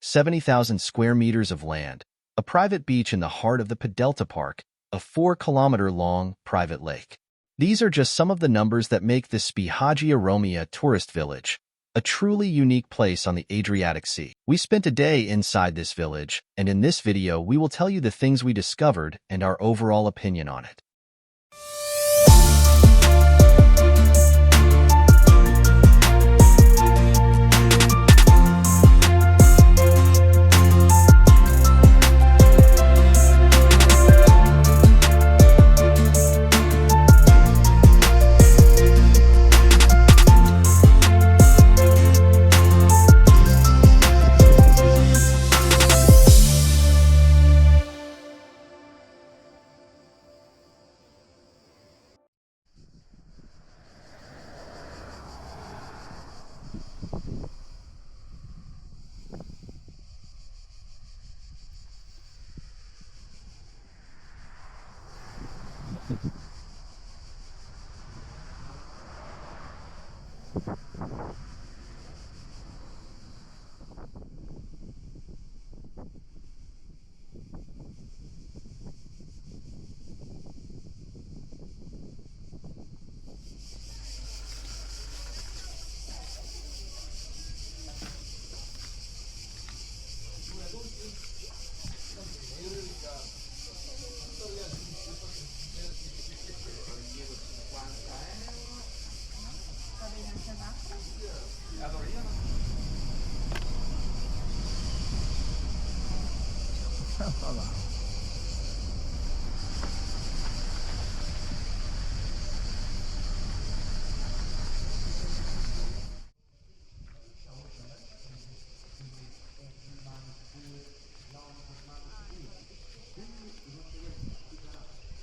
70,000 square meters of land, a private beach in the heart of the Padelta Park, a 4-kilometer-long private lake. These are just some of the numbers that make this Hagia Romea tourist village a truly unique place on the Adriatic Sea. We spent a day inside this village, and in this video we will tell you the things we discovered and our overall opinion on it.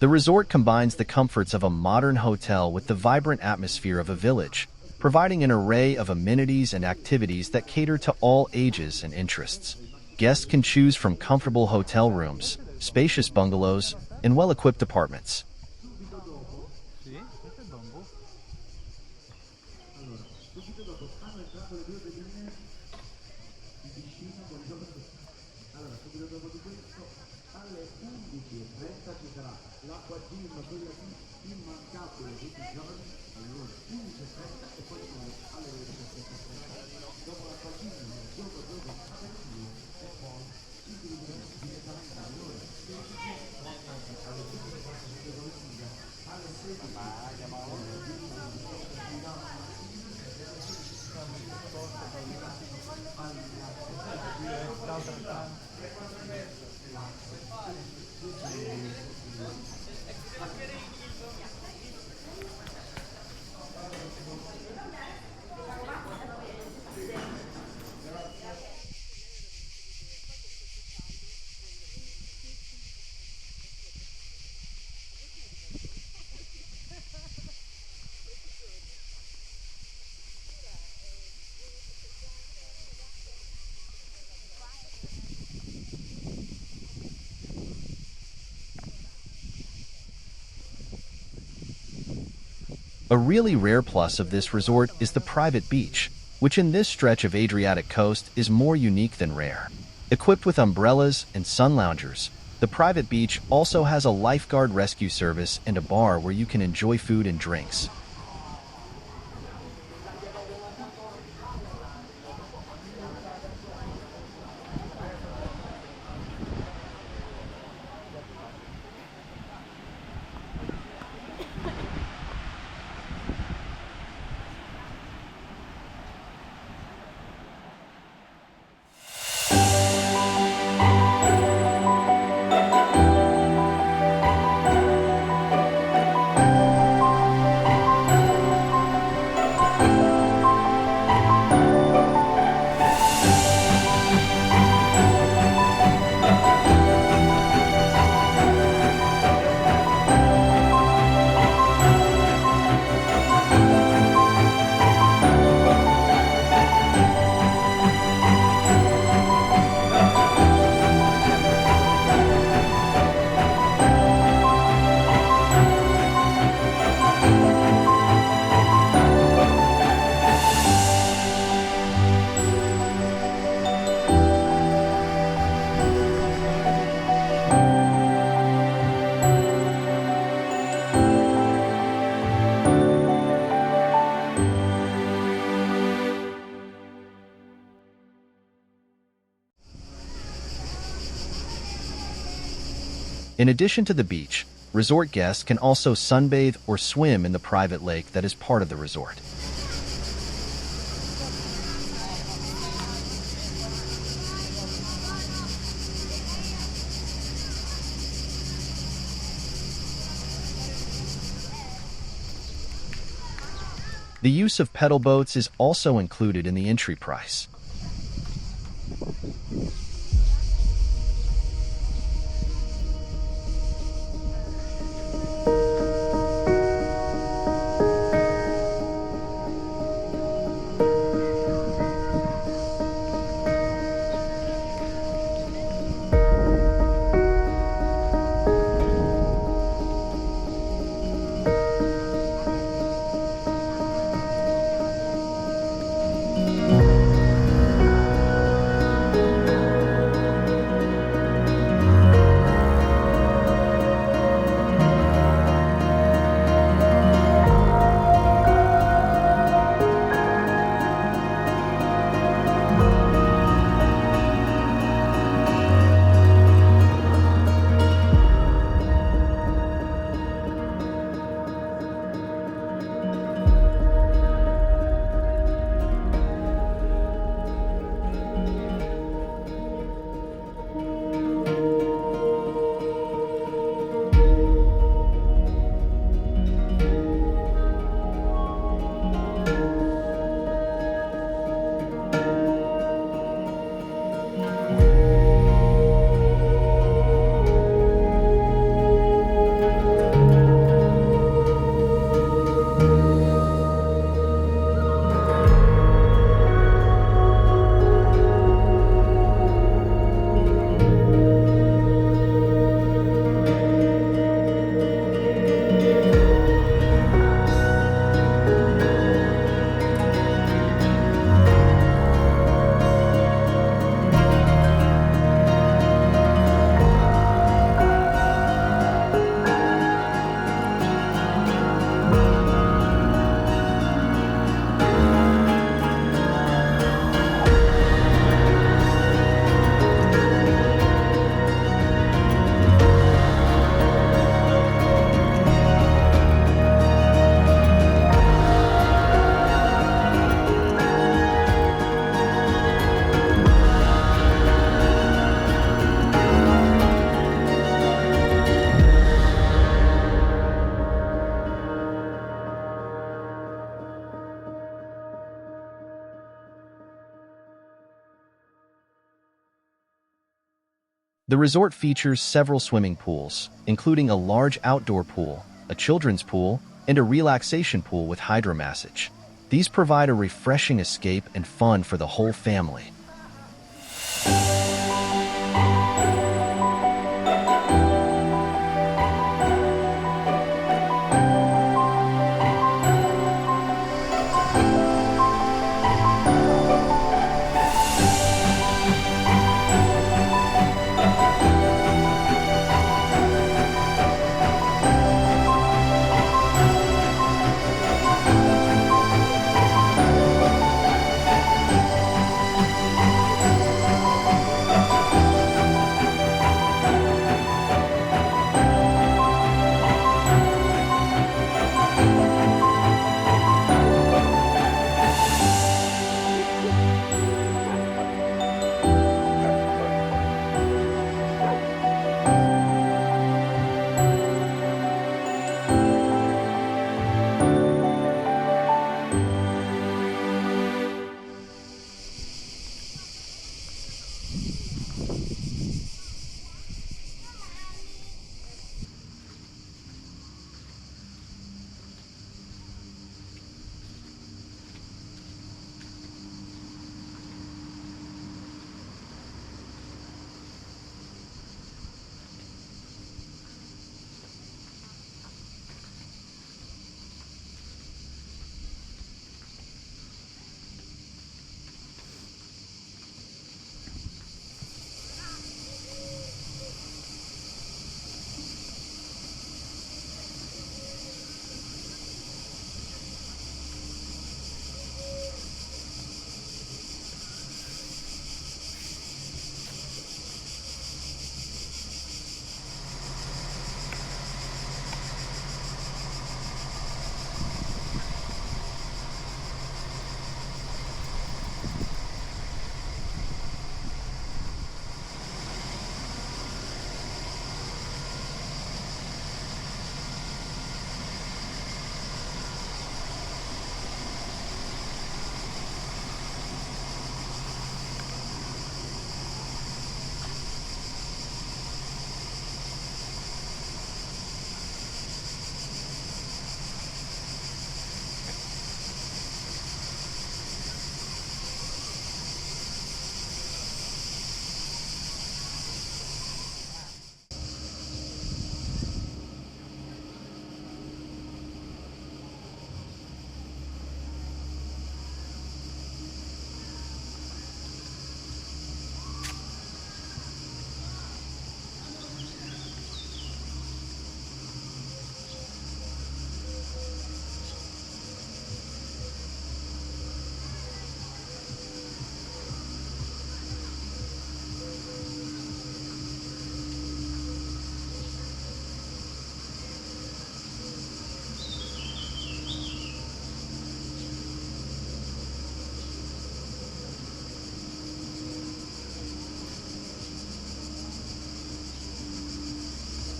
The resort combines the comforts of a modern hotel with the vibrant atmosphere of a village, providing an array of amenities and activities that cater to all ages and interests. Guests can choose from comfortable hotel rooms, spacious bungalows, and well-equipped apartments. A really rare plus of this resort is the private beach, which in this stretch of Adriatic coast is more unique than rare. Equipped with umbrellas and sun loungers, the private beach also has a lifeguard rescue service and a bar where you can enjoy food and drinks. In addition to the beach, resort guests can also sunbathe or swim in the private lake that is part of the resort. The use of pedal boats is also included in the entry price. The resort features several swimming pools, including a large outdoor pool, a children's pool, and a relaxation pool with hydromassage. These provide a refreshing escape and fun for the whole family.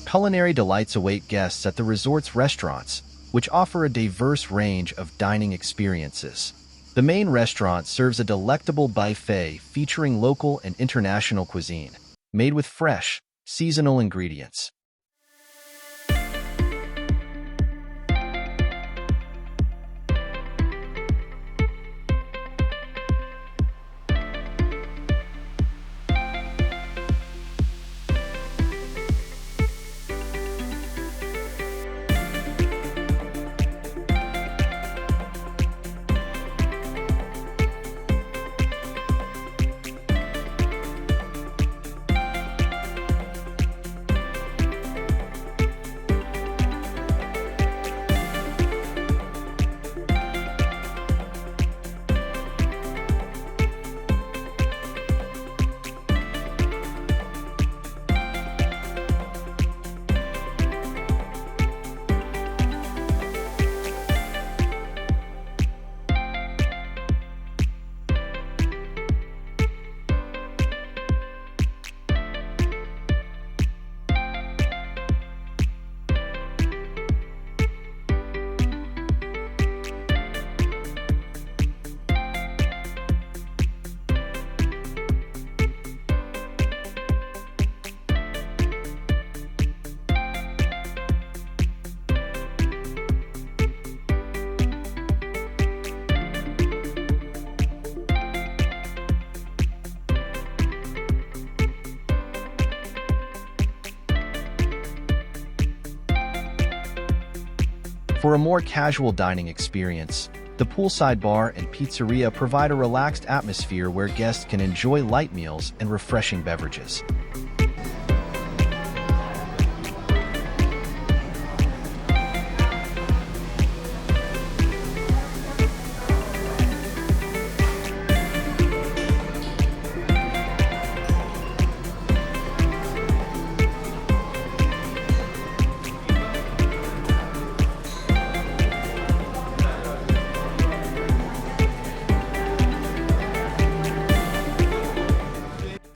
Culinary delights await guests at the resort's restaurants, which offer a diverse range of dining experiences. The main restaurant serves a delectable buffet featuring local and international cuisine, made with fresh, seasonal ingredients. For a more casual dining experience, the poolside bar and pizzeria provide a relaxed atmosphere where guests can enjoy light meals and refreshing beverages.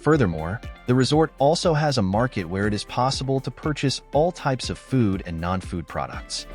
Furthermore, the resort also has a market where it is possible to purchase all types of food and non-food products.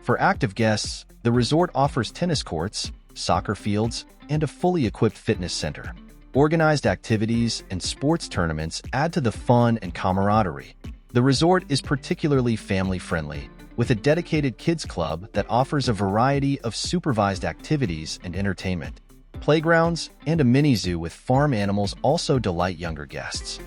For active guests, the resort offers tennis courts, soccer fields, and a fully equipped fitness center. Organized activities and sports tournaments add to the fun and camaraderie. The resort is particularly family-friendly, with a dedicated kids club that offers a variety of supervised activities and entertainment. Playgrounds and a mini-zoo with farm animals also delight younger guests.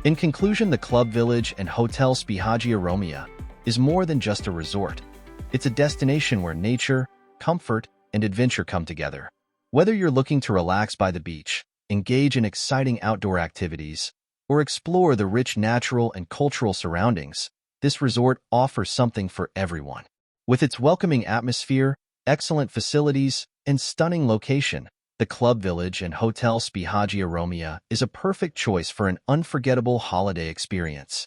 In conclusion, the Club Village and Hotel Spiaggia Romea is more than just a resort. It's a destination where nature, comfort, and adventure come together. Whether you're looking to relax by the beach, engage in exciting outdoor activities, or explore the rich natural and cultural surroundings, this resort offers something for everyone. With its welcoming atmosphere, excellent facilities, and stunning location, the Club Village and Hotel Spiaggia Romea is a perfect choice for an unforgettable holiday experience.